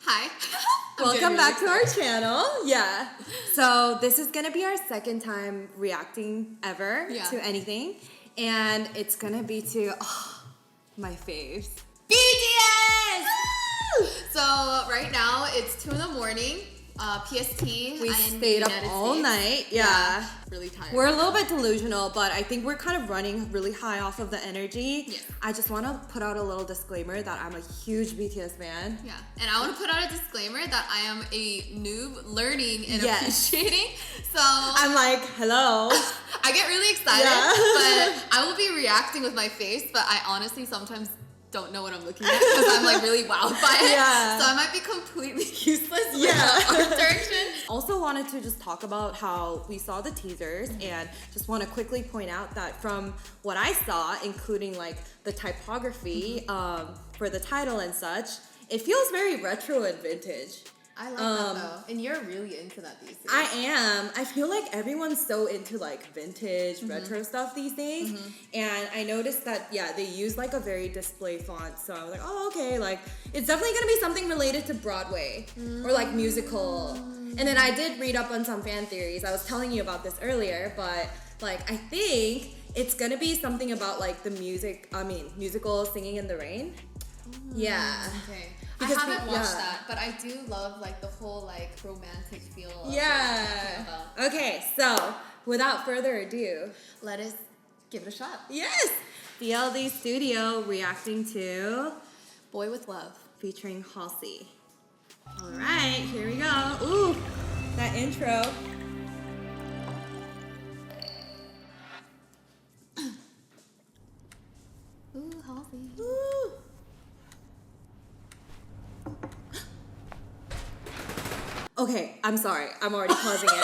Hi. Welcome back to our channel. Yeah. So this is going to be our second time reacting ever to anything. And it's going to be to my faves. BTS! So right now it's 2 in the morning. PST. We stayed up all night. Yeah. Really tired. We're a little bit delusional, but I think we're kind of running really high off of the energy. Yes. I just want to put out a little disclaimer that I'm a huge BTS fan. Yeah. And I want to put out a disclaimer that I am a noob learning and appreciating. So I'm like, hello. I get really excited, but I will be reacting with my face, but I honestly sometimes don't know what I'm looking at because I'm like really wowed by it. Yeah. So I might be completely useless with the art direction. Also wanted to just talk about how we saw the teasers and just want to quickly point out that from what I saw, including like the typography for the title and such, it feels very retro and vintage. I like that though. And you're really into that these days. I am. I feel like everyone's so into like vintage, retro stuff these days. And I noticed that, they use like a very display font. So I was like, oh, okay. Like, it's definitely going to be something related to Broadway or like musical. And then I did read up on some fan theories. I was telling you about this earlier, but like, I think it's going to be something about like the musical Singing in the Rain. Yeah. Okay. Because I haven't watched that, but I do love like the whole like romantic feel of Okay, so without further ado, let us give it a shot. Yes! DLD.studio reacting to Boy with Love featuring Halsey. Alright, here we go. Ooh, that intro. Ooh, Halsey. Ooh. Okay, I'm sorry. I'm already pausing it.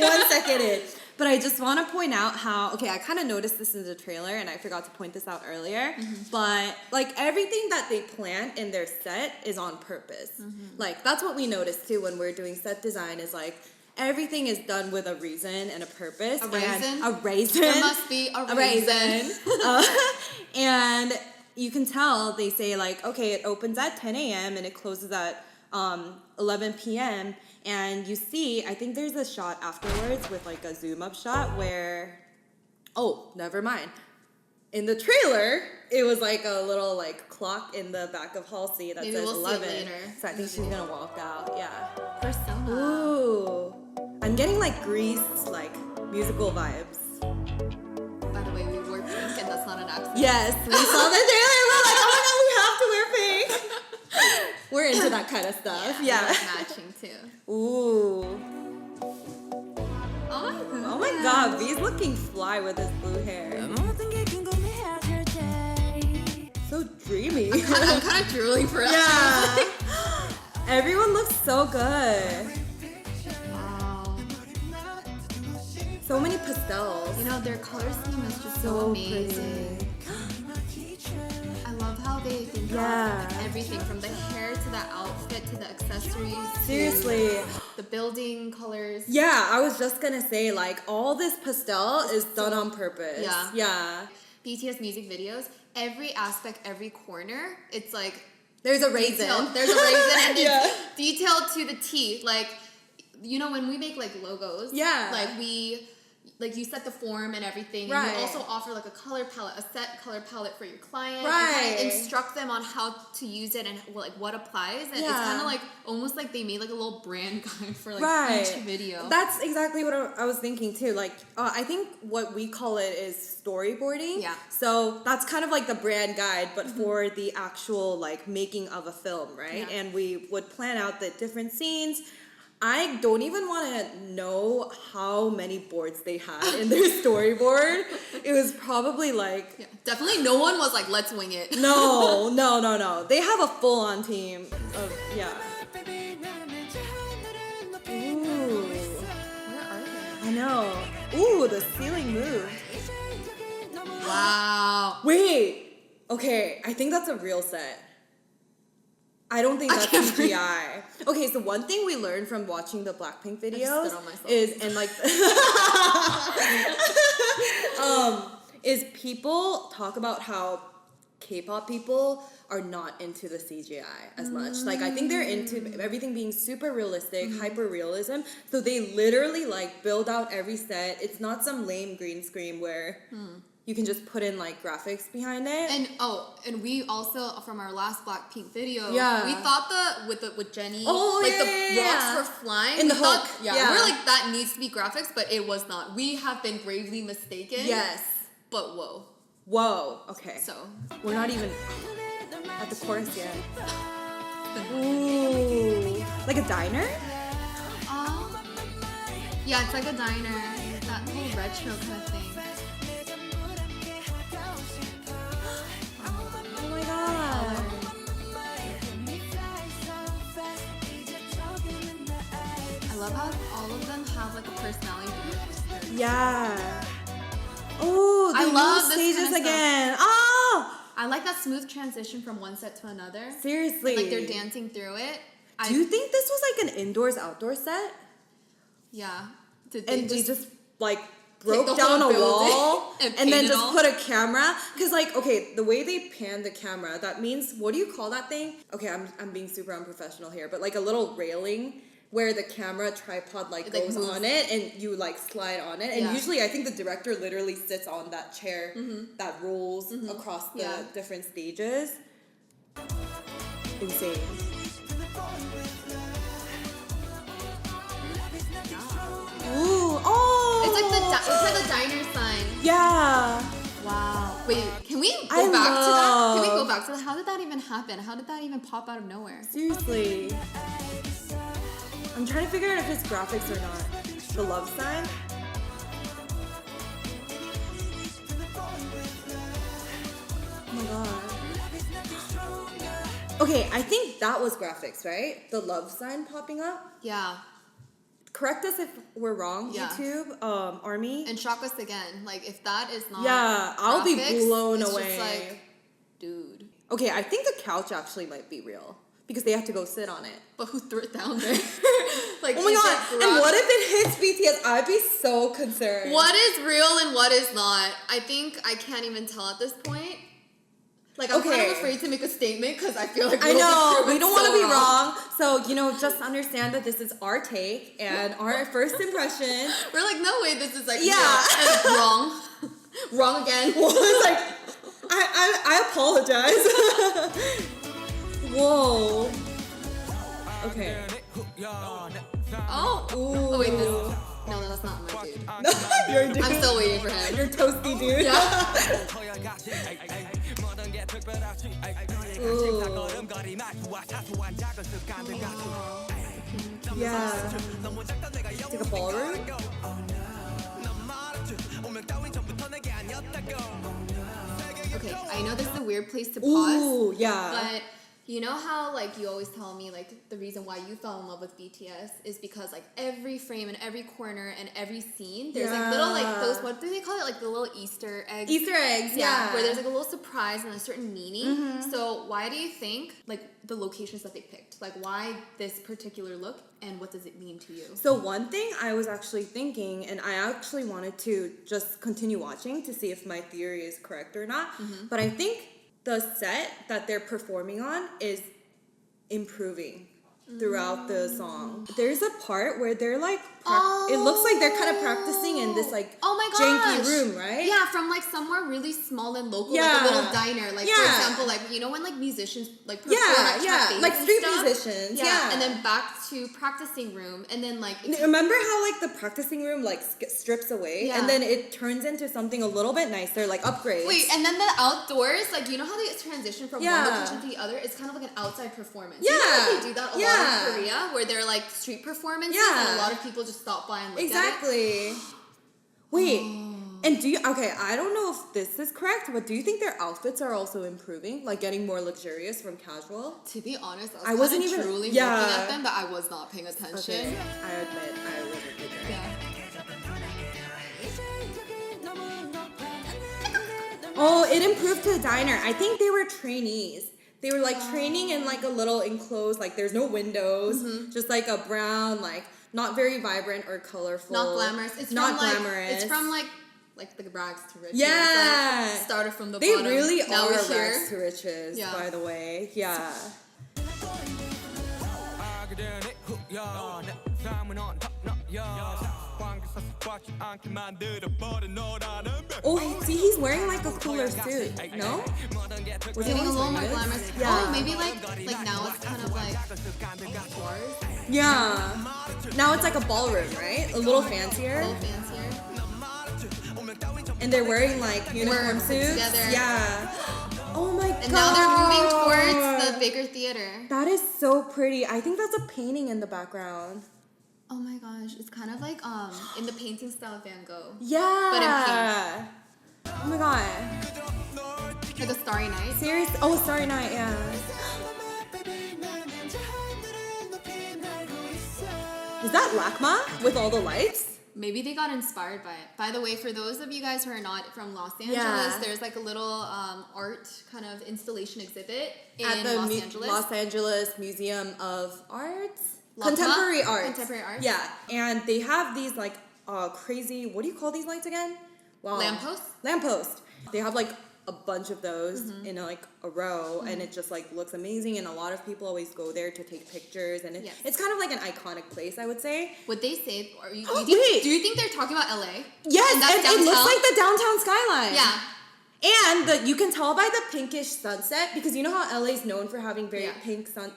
like 1 second in. But I just want to point out how, I kind of noticed this in the trailer and I forgot to point this out earlier, but like everything that they plant in their set is on purpose. Like that's what we noticed too when we're doing set design is like everything is done with a reason and a purpose. A raisin? A raisin. There must be a raisin. And you can tell they say like, okay, it opens at 10 a.m. and it closes at 11 p.m. and you see, I think there's a shot afterwards with like a zoom up shot where, never mind. In the trailer, it was like a little like clock in the back of Halsey that says 11. See it later. So I think she's gonna walk out. Yeah. Persona. Ooh, I'm getting like Grease like musical vibes. By the way, we wore pink and that's not an accident. Yes, we saw the trailer. We're like, oh my god, we have to wear pink. We're into that kind of stuff. Yeah. Like matching too. Ooh. Oh my god, V's looking fly with his blue hair. So dreamy. I'm kind of drooling for us. Yeah. Everyone looks so good. Wow. So many pastels. You know, their color scheme is just so amazing. Pretty. I love how they think of everything from the hair to the outfit to the accessories. Seriously. The building colors. Yeah, I was just gonna say like all this pastel is done on purpose. Yeah. Yeah. BTS music videos, every aspect, every corner, it's like there's a raisin. There's a raisin and it's detailed to the T. Like, you know, when we make like logos, like you set the form and everything. And you also offer like a color palette, a set color palette for your client. Right. And kind of instruct them on how to use it and like what applies. And it's kind of like almost like they made like a little brand guide for like each video. That's exactly what I was thinking too. Like I think what we call it is storyboarding. Yeah. So that's kind of like the brand guide, but for the actual like making of a film, right? Yeah. And we would plan out the different scenes. I don't even want to know how many boards they had in their storyboard. It was probably like... Yeah, definitely no one was like, let's wing it. No. They have a full-on team of, Ooh. Where are they? I know. Ooh, the ceiling moved. Wow. Wait. Okay, I think that's a real set. I don't think that's CGI. Okay, so one thing we learned from watching the Blackpink videos is people talk about how K-pop people are not into the CGI as much. Like, I think they're into everything being super realistic, hyper realism. So they literally like build out every set. It's not some lame green screen where you can just put in like graphics behind it. And we also from our last Blackpink video, we thought with Jennie, the rocks were flying in the hook. We're like, that needs to be graphics, but it was not. We have been gravely mistaken. Yes, but whoa. Okay, so we're not even at the chorus yet. Ooh, like a diner? Yeah, it's like a diner. That whole retro kind of thing. Oh my god. I love how all of them have like a personality. Yeah. Oh, I love this stages kind of again. Stuff. Oh! I like that smooth transition from one set to another. Seriously. Like they're dancing through it. Do you think this was like an indoors-outdoor set? Yeah. They just like broke down a wall and then just put a camera? Because like, okay, the way they pan the camera, that means, what do you call that thing? Okay, I'm being super unprofessional here, but like a little railing where the camera tripod like goes on it and you like slide on it. And usually I think the director literally sits on that chair that rolls across the different stages. Insane. Ooh, oh! It's like the diner sign. Yeah. Wow. Wait, can we go back to that? Can we go back to that? How did that even happen? How did that even pop out of nowhere? Seriously. I'm trying to figure out if it's graphics or not. The love sign? Oh my god. Okay, I think that was graphics, right? The love sign popping up? Yeah. Correct us if we're wrong, YouTube, Army. And shock us again. Like, if that is not I'll be graphics, blown it's away. Just like, dude. Okay, I think the couch actually might be real. Because they have to go sit on it. But who threw it down there? Like, oh my god, and what if it hits BTS? I'd be so concerned. What is real and what is not? I think I can't even tell at this point. Like, I'm kind of afraid to make a statement because I feel like we don't want to be wrong. So, just understand that this is our take and our first impression. We're like, no way, this is like, and wrong. Wrong again. Well, it's like, I apologize. Whoa. Okay. Oh. Ooh. Oh, wait, no, that's not my dude. No, you're a dude. I'm still waiting for him. You're toasty dude. Yeah. Ooh. Yeah. It's like a ballroom? Okay, I know this is a weird place to pause. Ooh, yeah. But you know how, like, you always tell me, like, the reason why you fell in love with BTS is because, like, every frame and every corner and every scene, there's, like, little, like, those, what do they call it? Like, the little Easter eggs. Easter eggs, yeah. Where there's, like, a little surprise and a certain meaning. So why do you think, like, the locations that they picked? Like, why this particular look, and what does it mean to you? So one thing I was actually thinking, and I actually wanted to just continue watching to see if my theory is correct or not, but I think the set that they're performing on is improving throughout the song. There's a part where they're like, it looks like they're kind of practicing in this like janky room, right? Yeah, from like somewhere really small and local, like a little diner. Like for example, like when like musicians like perform at cafes like street stuff, musicians, and then back to practicing room, and then like remember how like the practicing room like strips away, and then it turns into something a little bit nicer, like upgrades. Wait, and then the outdoors, like how they transition from one location to the other? It's kind of like an outside performance. You know, like they do that a lot in Korea, where they're like street performances, and a lot of people just stop by and look at it. Wait, and I don't know if this is correct, but do you think their outfits are also improving, like getting more luxurious from casual? To be honest, I wasn't even truly looking at them, but I was not paying attention. Okay. I admit, I wasn't either. Oh, it improved to the diner. I think they were trainees. They were like training in like a little enclosed, like there's no windows, just like a brown, like not very vibrant or colorful. Not glamorous. It's not from glamorous. It's from like the rags to riches. Yeah. Like, started from the they bottom. They really now are we're here. rags to riches, by the way. Yeah. Oh, see, he's wearing like a cooler suit. No? Was getting a little more glamorous. Yeah. Oh, maybe like now it's kind of like bars. Yeah. Now it's like a ballroom, right? A little fancier. A little fancier. And they're wearing like uniform suits. Together. Yeah. Oh my god. And now they're moving towards the bigger theater. That is so pretty. I think that's a painting in the background. Oh my gosh, it's kind of like in the painting style of Van Gogh. Yeah. But in pink. Oh my god. Like a Starry Night. Seriously? Oh, Starry Night, yeah. Is that LACMA with all the lights? Maybe they got inspired by it. By the way, for those of you guys who are not from Los Angeles, there's like a little art kind of installation exhibit at the Los Angeles. Los Angeles Museum of Arts? LACMA? Contemporary Arts. Contemporary Arts. Yeah, and they have these like crazy, what do you call these lights again? Wow. Lamppost. They have like a bunch of those in like a row, and it just like looks amazing, and a lot of people always go there to take pictures, and it's kind of like an iconic place, I would say. Would they say, do you think they're talking about LA? Yes, and it looks like the downtown skyline. Yeah. And you can tell by the pinkish sunset, because you know how LA is known for having very pink sun.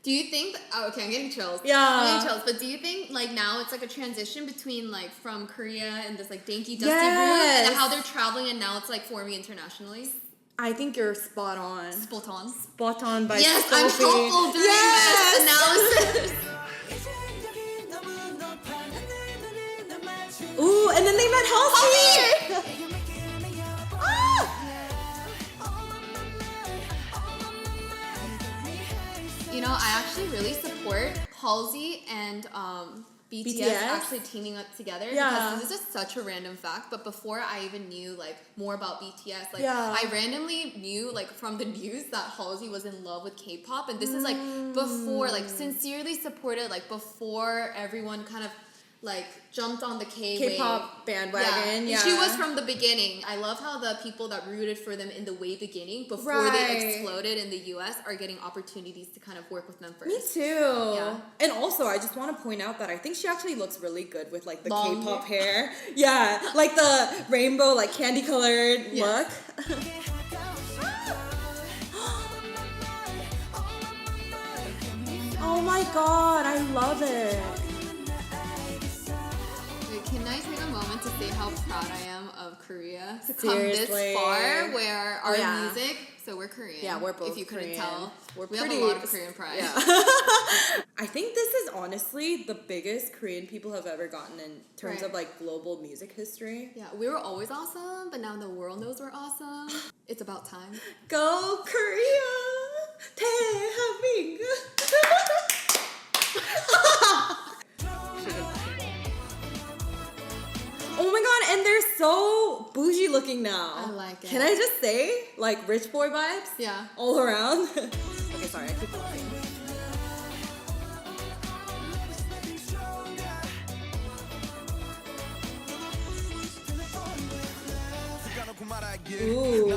Do you think, okay, I'm getting chills. Yeah. I'm getting chills, but do you think like now it's like a transition between like from Korea and this like dainty dusty room and how they're traveling, and now it's like forming internationally? I think you're spot on. Spot on. Spot on by Yes, Sophie. I'm hopeful during this analysis. Ooh, and then they met Halsey. You know, I actually really support Halsey and BTS actually teaming up together, because this is such a random fact, but before I even knew like more about BTS, like I randomly knew like from the news that Halsey was in love with K-pop, and this is like before, like sincerely supported, like before everyone kind of like jumped on the K-pop bandwagon. Yeah. She was from the beginning. I love how the people that rooted for them in the way beginning, before they exploded in the US, are getting opportunities to kind of work with them first. Me too. Yeah. And also, I just want to point out that I think she actually looks really good with like the long K-pop hair. Yeah, like the rainbow, like candy colored look. Oh my god, I love it. Can I take a moment to say how proud I am of Korea to come this far, where our music, so we're Korean. Yeah, we're both If you Korean. couldn't tell, we pretty, have a lot of Korean pride. Yeah. I think this is honestly the biggest Korean people have ever gotten in terms of like global music history. Yeah, we were always awesome, but now the world knows we're awesome. It's about time. Go Korea! 대한민국! Oh my god, and they're so bougie looking now. I like it. Can I just say, like, rich boy vibes? Yeah. All around. Okay, sorry, I keep looking. Ooh. Yeah.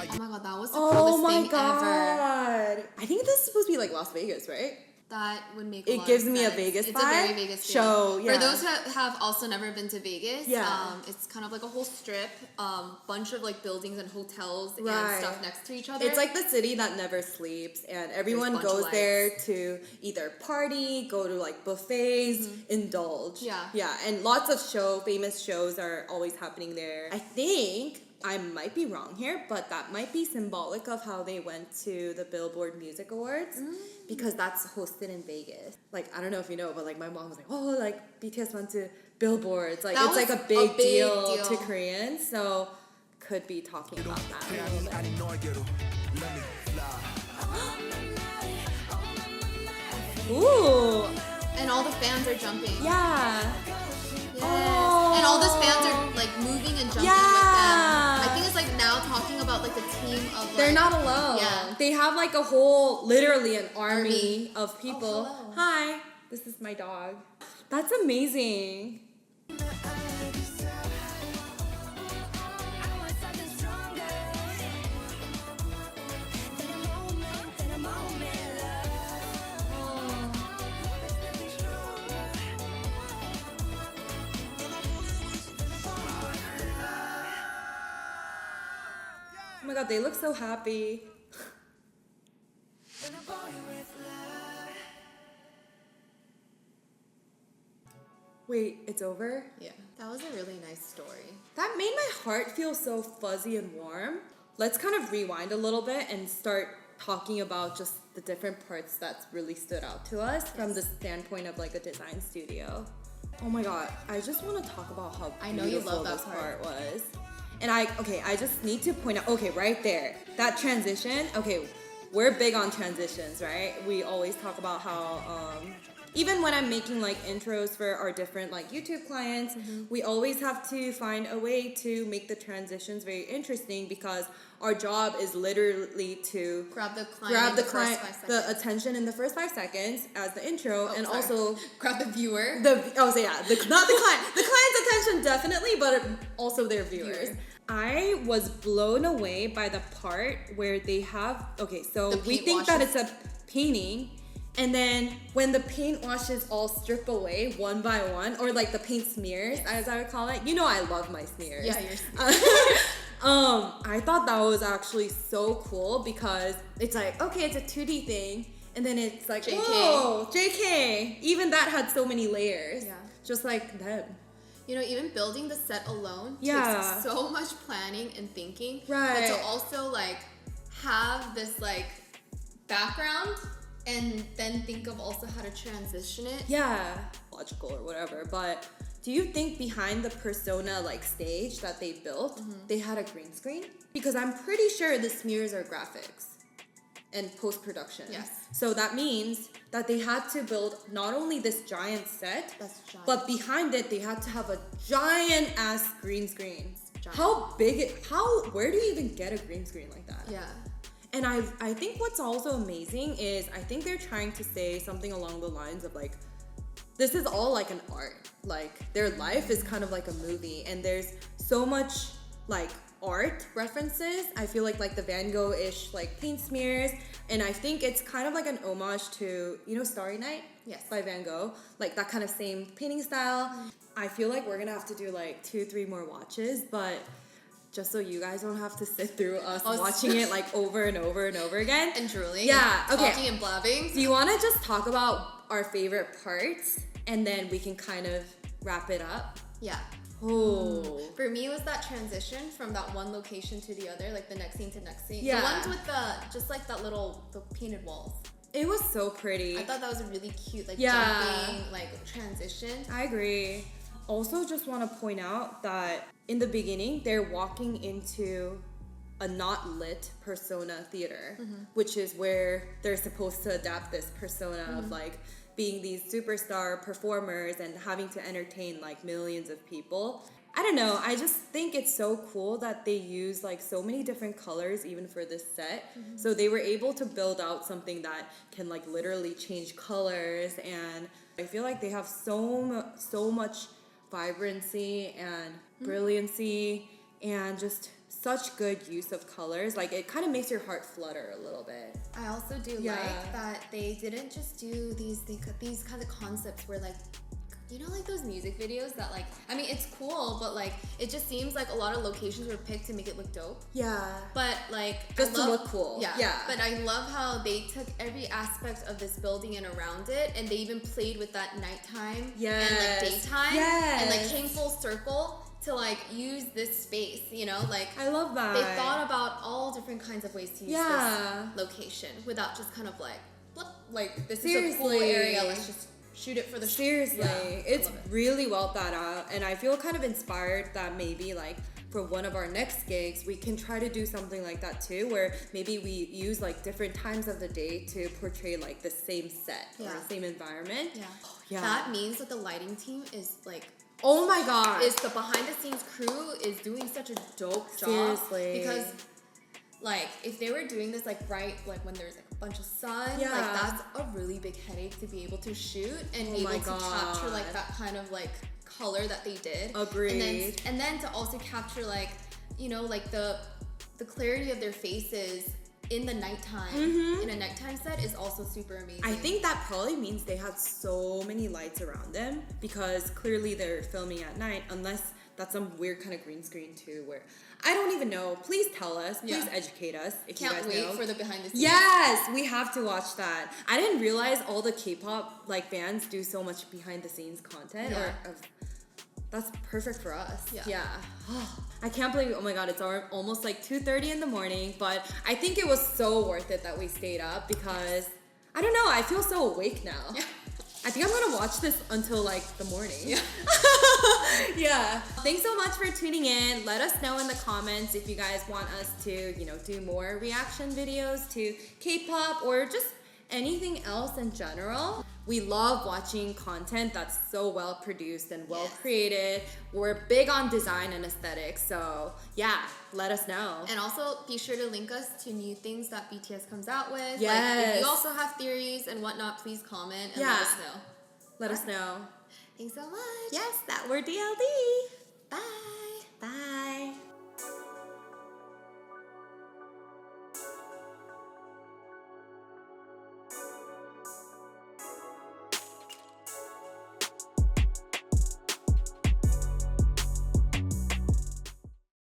Oh my god, that was the coolest thing ever. I think this is supposed to be like Las Vegas, right? That would make a lot gives of me sense. a Vegas It's vibe. a very Vegas show. Yeah. For those who have also never been to Vegas, Yeah. It's kind of like a whole strip, bunch of like buildings and hotels and stuff next to each other. It's like the city that never sleeps, and everyone goes there to either party, go to like buffets, indulge. Yeah, and lots of famous shows are always happening there. I think I might be wrong here, but that might be symbolic of how they went to the Billboard Music Awards, because that's hosted in Vegas. Like, I don't know if you know, but like my mom was like, oh, like BTS went to Billboards. Like, it's like a big deal to Koreans, so could be talking about that a little bit. Ooh. And all the fans are jumping. Yeah. Yes. Oh. And all those fans are like moving and jumping with them. I think it's like now now talking about like the team of like, they're not alone. Yeah. They have like a whole, literally an army of people. Oh, hi, this is my dog. That's amazing. Oh my god, they look so happy. Wait, it's over? Yeah, that was a really nice story. That made my heart feel so fuzzy and warm. Let's kind of rewind a little bit and start talking about just the different parts that really stood out to us from the standpoint of like a design studio. Oh my god, I just want to talk about how beautiful I know you love that this part was. And I just need to point out, okay, right there, that transition, okay, we're big on transitions, right? We always talk about how, even when I'm making like intros for our different like YouTube clients, we always have to find a way to make the transitions very interesting because our job is literally to grab the client, the attention in the first 5 seconds as the intro, and also grab the viewer. Not the client. The client's attention definitely, but also their viewers. I was blown away by the part where they have, so we think that it's a painting, and then when the paint washes all strip away one by one, or like the paint smears, as I would call it. You know I love my smears. Yeah, you're I thought that was actually so cool because it's like, okay, it's a 2D thing, and then it's like, JK. whoa, JK. Even that had so many layers. Yeah. Just like them. You know, even building the set alone Yeah. takes so much planning and thinking. Right. But to also like have this like background and then think of also how to transition it. Yeah. Logical or whatever, but do you think behind the persona like stage that they built, they had a green screen? Because I'm pretty sure the smears are graphics and post-production. Yes. So that means that they had to build not only this giant set, but behind it they had to have a giant ass green screen. Where do you even get a green screen like that? Yeah. And I think what's also amazing is I think they're trying to say something along the lines of like, this is all like an art. Like their life is kind of like a movie, and there's so much like art references. I feel like the Van Gogh-ish like paint smears, and I think it's kind of like an homage to, you know, Starry Night? Yes. By Van Gogh. Like that kind of same painting style. I feel like we're gonna have to do like 2-3 more watches, but just so you guys don't have to sit through us watching it like over and over and over again. And drooling. Yeah, and okay. Talking and blabbing. Do you want to just talk about our favorite parts, and then we can kind of wrap it up? Yeah. Oh. For me, it was that transition from that one location to the other, like the next scene to next scene. Yeah. The ones with just like that the painted walls. It was so pretty. I thought that was a really cute, like jumping, like transition. I agree. Also, just want to point out that in the beginning, they're walking into a not lit persona theater, which is where they're supposed to adapt this persona of like being these superstar performers and having to entertain like millions of people. I don't know, I just think it's so cool that they use like so many different colors even for this set. So they were able to build out something that can like literally change colors, and I feel like they have so much vibrancy and brilliancy and just such good use of colors. Like it kind of makes your heart flutter a little bit. I also do like that they didn't just do these kinds of concepts where like, you know, like those music videos that like, I mean, it's cool, but like it just seems like a lot of locations were picked to make it look dope. Yeah. But like just to look cool. Yeah. But I love how they took every aspect of this building and around it, and they even played with that nighttime and like daytime and like came full circle to like use this space, you know, like I love that. They thought about all different kinds of ways to use this location without just kind of like, blip, like this is a cool area, let's just shoot it for the Seriously, it's really well thought out, and I feel kind of inspired that maybe like for one of our next gigs, we can try to do something like that too, where maybe we use like different times of the day to portray like the same set or the same environment. That means that the lighting team is like, oh my god, is the behind the scenes crew is doing such a dope job. Seriously. Because like if they were doing this like right like when there's like a bunch of sun, like that's a really big headache to be able to shoot and able to capture like that kind of like color that they did. Agreed. And then to also capture like, you know, like the clarity of their faces in the nighttime, in a nighttime set is also super amazing. I think that probably means they had so many lights around them because clearly they're filming at night, unless that's some weird kind of green screen too, where I don't even know. Please tell us. Please educate us if you guys know. Can't wait for the behind the scenes. Yes, we have to watch that. I didn't realize all the K-pop like bands do so much behind the scenes content. That's perfect for us. Yeah. I can't believe, oh my god, it's almost like 2:30 in the morning, but I think it was so worth it that we stayed up because, I don't know, I feel so awake now. Yeah. I think I'm gonna watch this until like the morning. Yeah. Thanks so much for tuning in. Let us know in the comments if you guys want us to, you know, do more reaction videos to K-pop or just anything else in general. We love watching content that's so well produced and well created. We're big on design and aesthetics, so yeah, let us know. And also be sure to link us to new things that BTS comes out with. Yes. Like if you also have theories and whatnot, please comment and let us know. Let us know. Thanks so much. Yes, that were DLD. Bye. Bye.